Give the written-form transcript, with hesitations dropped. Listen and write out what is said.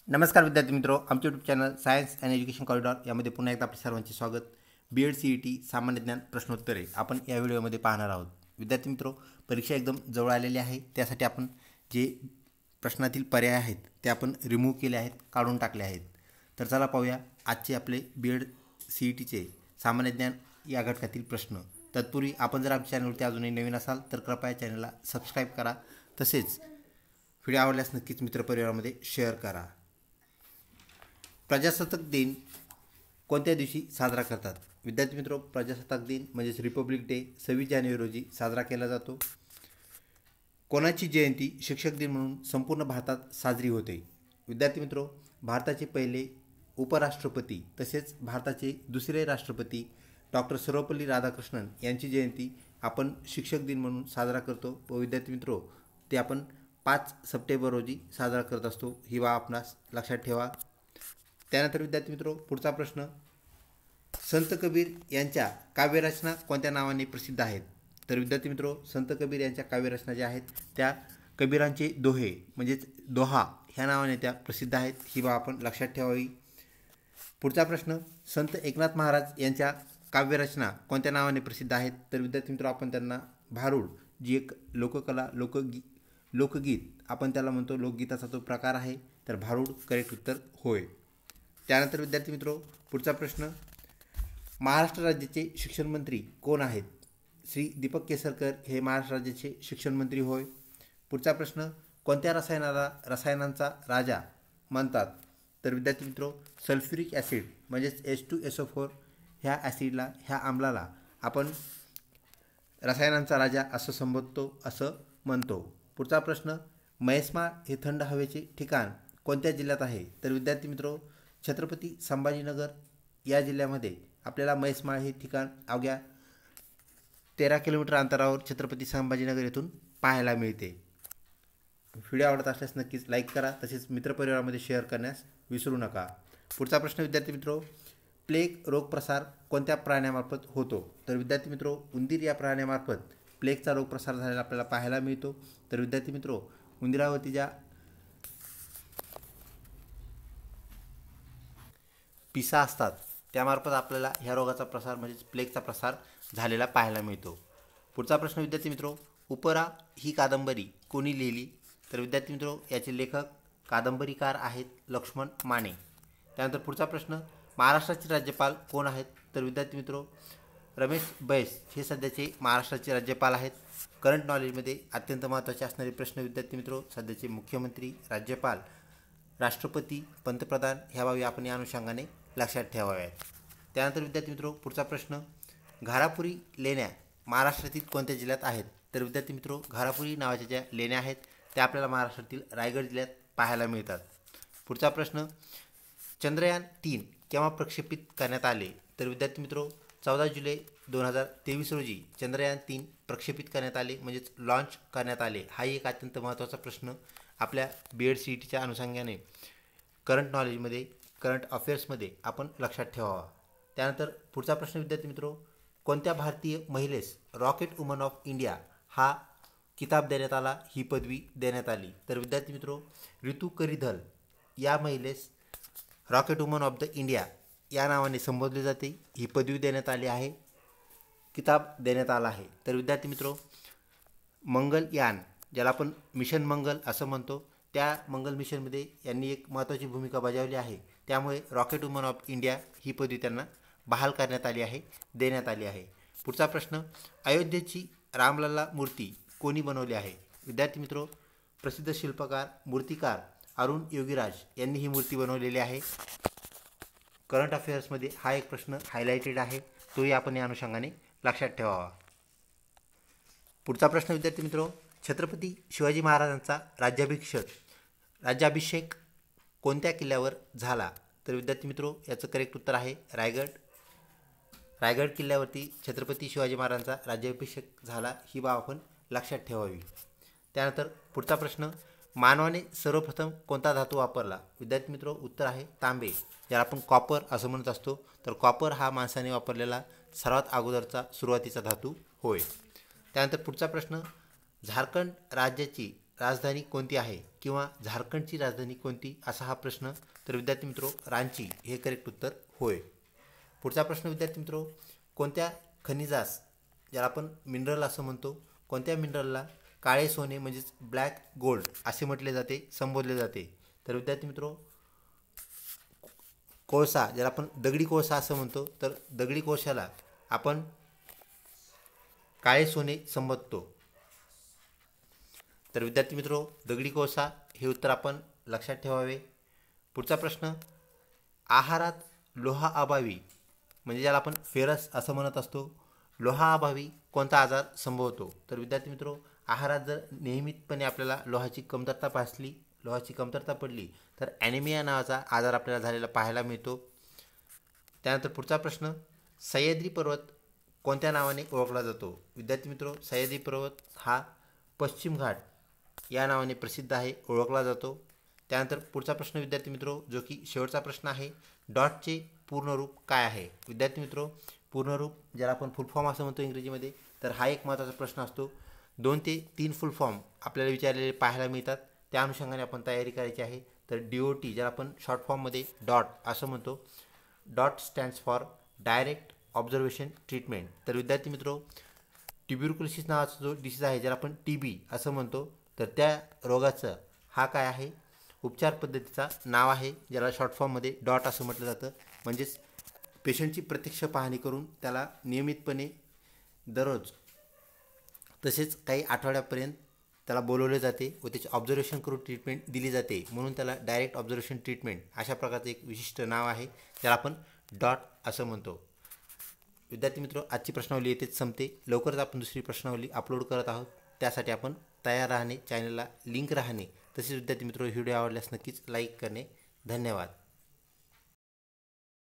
नमस्कार विद्यार्थी मित्रो, आमचे YouTube channel science and education corridor यामध्ये पुन्हा एकदा आपल्या सर्वांचे स्वागत. BEd CET सामान्य ज्ञान प्रश्नोत्तरे आपण या व्हिडिओमध्ये पाहणार आहोत. विद्यार्थी मित्रो, परीक्षा एकदम जवळ आलेली आहे. त्यासाठी आपण जे प्रश्नातील पर्याय आहेत ते आपण रिमूव्ह केले आहेत, काढून टाकले आहेत. तर चला पाहूया आजचे आपले BEd CETचे सामान्य ज्ञान या घटकातील प्रश्न. तत्पूर्वी आपण जर आमच्या चॅनलवरती अजूनही नवीन असाल तर कृपया चॅनलला सबस्क्राईब करा. तसेच व्हिडिओ आवडल्यास नक्कीच मित्रपरिवारामध्ये शेअर करा. प्रजासत्ताक दिन कोणत्या दिवशी साजरा करतात? विद्यार्थी मित्रो, प्रजासत्ताक दिन म्हणजेच रिपब्लिक डे 26 जानेवारी रोजी साजरा केला जातो. कोणाची जयंती शिक्षक दिन म्हणून संपूर्ण भारतात साजरी होते? विद्यार्थी मित्रो, भारताचे पहिले उपराष्ट्रपती तसेच भारताचे दुसरे राष्ट्रपती डॉक्टर सर्वपल्ली राधाकृष्णन यांची जयंती आपण शिक्षक दिन म्हणून साजरा करतो. व विद्यार्थी मित्रो, ते आपण 5 सप्टेंबर रोजी साजरा करत असतो. ही बाब आपणास लक्षात ठेवा. त्यानंतर विद्यार्थी मित्रो, पुढचा प्रश्न, संत कबीर यांच्या काव्यरचना कोणत्या नावाने प्रसिद्ध आहेत? तर विद्यार्थी मित्रो, संत कबीर यांच्या काव्यरचना ज्या आहेत त्या कबीरांचे दोहे म्हणजेच दोहा ह्या नावाने त्या प्रसिद्ध आहेत. ही बाब आपण लक्षात ठेवावी. पुढचा प्रश्न, संत एकनाथ महाराज यांच्या काव्यरचना कोणत्या नावाने प्रसिद्ध आहेत? तर विद्यार्थी मित्रो, आपण त्यांना भारुड, जी एक लोककला लोकगीत आपण त्याला म्हणतो, लोकगीताचा तो प्रकार आहे. तर भारुड करेक्ट उत्तर होय. त्यानंतर विद्यार्थी मित्रो, पुढचा प्रश्न, महाराष्ट्र राज्याचे शिक्षण मंत्री कोण आहेत? श्री दीपक केसरकर हे महाराष्ट्र राज्याचे शिक्षण मंत्री होय. पुढचा प्रश्न, कोणत्या रसायनांचा राजा म्हणतात? तर विद्यार्थी मित्रो, सल्फ्युरिक ॲसिड म्हणजेच H2SO4 ह्या ॲसिडला, ह्या आम्लाला आपण रसायनांचा राजा असं संबोधतो, असं म्हणतो. पुढचा प्रश्न, म्हैसमाळ हे थंड हवेचे ठिकाण कोणत्या जिल्ह्यात आहे? तर विद्यार्थी मित्रो, छत्रपती संभाजीनगर या जिल्ह्यामध्ये आपल्याला म्हैसमाळ हे ठिकाण अवघ्या 13 किलोमीटर अंतरावर छत्रपती संभाजीनगर येथून पाहायला मिळते. व्हिडिओ आवडत असल्यास नक्कीच लाईक करा. तसेच मित्रपरिवारामध्ये शेअर करण्यास विसरू नका. पुढचा प्रश्न विद्यार्थी मित्रो, प्लेग रोग प्रसार कोणत्या प्राण्यामार्फत होतो? तर विद्यार्थी मित्रो, उंदीर या प्राण्यामार्फत प्लेगचा रोग प्रसार झालेला आपल्याला पाहायला मिळतो. तर विद्यार्थी मित्रो, उंदीरावरती ज्या पिसा असतात त्यामार्फत आपल्याला ह्या रोगाचा प्रसार म्हणजेच प्लेगचा प्रसार झालेला पाहायला मिळतो. पुढचा प्रश्न विद्यार्थी मित्रो, उपरा ही कादंबरी कोणी लिहिली? तर विद्यार्थी मित्रो, याचे लेखक कादंबरीकार आहेत लक्ष्मण माने. त्यानंतर पुढचा प्रश्न, महाराष्ट्राचे राज्यपाल कोण आहेत? तर विद्यार्थी मित्रो, रमेश बैस हे सध्याचे महाराष्ट्राचे राज्यपाल आहेत. करंट नॉलेजमध्ये अत्यंत महत्त्वाचे असणारे प्रश्न विद्यार्थी मित्रो, सध्याचे मुख्यमंत्री, राज्यपाल, राष्ट्रपती, पंतप्रधान ह्या बाबी आपण या अनुषंगाने लक्षात ठेवाव्यात. त्यानंतर विद्यार्थी मित्रो, पुढचा प्रश्न, घारापुरी लेण्या महाराष्ट्रातील कोणत्या जिल्ह्यात आहेत? तर विद्यार्थी मित्रो, घारापुरी नावाच्या ज्या लेण्या आहेत त्या आपल्याला महाराष्ट्रातील रायगड जिल्ह्यात पाहायला मिळतात. पुढचा प्रश्न, चंद्रयान 3 केव्हा प्रक्षेपित करण्यात आले? तर विद्यार्थी मित्रो, 14 जुलै 2023 रोजी चंद्रयान 3 प्रक्षेपित करण्यात आले म्हणजेच लॉन्च करण्यात आले. हाही एक अत्यंत महत्त्वाचा प्रश्न आपल्या BEd CETच्या अनुषंगाने करंट नॉलेजमध्ये, करंट अफेअर्समध्ये आपण लक्षात ठेवावा. त्यानंतर पुढचा प्रश्न विद्यार्थी मित्रो, कोणत्या भारतीय महिलेस रॉकेट वुमन ऑफ इंडिया हा किताब देण्यात आला, ही पदवी देण्यात आली? तर विद्यार्थी मित्रो, ऋतू करिधल या महिलेस rocket woman of the India या नावाने संबोधले जाते. ही पदवी देण्यात आली आहे, किताब देण्यात आला आहे. तर विद्यार्थी मित्रो, मंगलयान ज्याला आपण मिशन मंगल असं म्हणतो, त्या मंगल मिशनमध्ये यांनी एक महत्त्वाची भूमिका बजावली आहे. त्यामुळे रॉकेट वुमन ऑफ इंडिया ही पदवी त्यांना बहाल करण्यात आली आहे, देण्यात आली आहे. पुढचा प्रश्न, अयोध्येची रामलल्ला मूर्ती कोणी बनवली आहे? विद्यार्थी मित्रो, प्रसिद्ध शिल्पकार, मूर्तिकार अरुण योगीराज यांनी ही मूर्ती बनवलेली आहे. करंट अफेअर्समध्ये हा एक प्रश्न हायलाइटेड आहे, तोही आपण या अनुषंगाने लक्षात ठेवावा. पुढचा प्रश्न विद्यार्थी मित्रो, छत्रपती शिवाजी महाराजांचा राज्याभिषेक कोणत्या किल्ल्यावर झाला? तर विद्यार्थी मित्रो, याचं करेक्ट उत्तर आहे रायगड किल्ल्यावरती छत्रपती शिवाजी महाराजांचा राज्याभिषेक झाला. ही बाब आपण लक्षात ठेवावी. त्यानंतर पुढचा प्रश्न, मानवाने सर्वप्रथम कोणता धातू वापरला? विद्यार्थी मित्रो, उत्तर आहे तांबे, ज्याला आपण कॉपर असं म्हणत असतो. तर कॉपर हा माणसाने वापरलेला सर्वात अगोदरचा सुरुवातीचा धातू होय. त्यानंतर पुढचा प्रश्न, झारखंड राज्याची राजधानी कोणती आहे किंवा झारखंडची राजधानी कोणती असा हा प्रश्न. तर विद्यार्थी मित्रो रांची हे करेक्ट उत्तर होय. पुढचा प्रश्न विद्यार्थी मित्रो, कोणत्या खनिजास, ज्याला आपण मिनरल असं म्हणतो, कोणत्या मिनरलला काळे सोने म्हणजेच ब्लॅक गोल्ड असे म्हटले जाते, संबोधले जाते. तर विद्यार्थी मित्रो कोळसा, ज्याला आपण दगडी कोळसा असं म्हणतो, तर दगडी कोळशाला आपण काळे सोने संबोधतो. तर विद्यार्थी मित्रो दगडी कोळसा हे उत्तर आपण लक्षात ठेवावे. पुढचा प्रश्न, आहारात लोहाअभावी म्हणजे ज्याला आपण फेरस असं म्हणत असतो, लोहाअभावी कोणता आजार संभवतो. तर विद्यार्थी मित्रो आहारात जर नियमितपणे आपल्याला लोहाची कमतरता पडली तर ॲनिमिया नावाचा आजार आपल्याला झालेला पाहायला मिळतो. त्यानंतर पुढचा प्रश्न, सह्याद्री पर्वत कोणत्या नावाने ओळखला जातो. विद्यार्थी मित्रो सह्याद्री पर्वत हा पश्चिम घाट या नावाने प्रसिद्ध आहे, ओळखला जातो. त्यानंतर पुढचा प्रश्न विद्यार्थी मित्रो, जो की शेवटचा प्रश्न आहे, डॉटचे पूर्ण रूप काय आहे. विद्यार्थी मित्रो पूर्ण रूप ज्याला आपण फुल फॉर्म असं म्हणतो इंग्रजीमध्ये, तर हा एक महत्त्वाचा प्रश्न असतो. 2 ते 3 फुल फॉर्म आपल्याला विचारलेले पाहायला मिळतात, त्या अनुषंगाने आपण तयारी करायची आहे. तर DOT ज्याला आपण शॉर्ट फॉर्ममध्ये डॉट असं म्हणतो, dot stands for direct observation treatment. तर विद्यार्थी मित्रो ट्युबरक्युलोसिस नावाचा जो डिसीज आहे, ज्याला आपण TB असं म्हणतो, तर त्या रोगाचं हा काय आहे उपचार पद्धतीचा नाव आहे, ज्याला शॉर्ट फॉर्ममध्ये डॉट असं म्हटलं जातं. म्हणजेच पेशंटची प्रत्यक्ष पाहणी करून त्याला नियमितपणे दररोज तसेच काही आठवड्यापर्यंत त्याला बोलवले जाते व त्याची ऑब्झर्वेशन करून ट्रीटमेंट दिली जाते, म्हणून त्याला डायरेक्ट ऑब्झर्वेशन ट्रीटमेंट अशा प्रकारचं एक विशिष्ट नाव आहे, ज्याला आपण डॉट असं म्हणतो. विद्यार्थी मित्रो आजची प्रश्नावली येथेच संपते. लवकरच आपण दुसरी प्रश्नावली अपलोड करत आहोत, त्यासाठी आपण तयार राहणे, चॅनलला लिंक राहणे, तसेच विद्यार्थी मित्रो व्हिडिओ आवडल्यास नक्कीच लाईक करणे. धन्यवाद.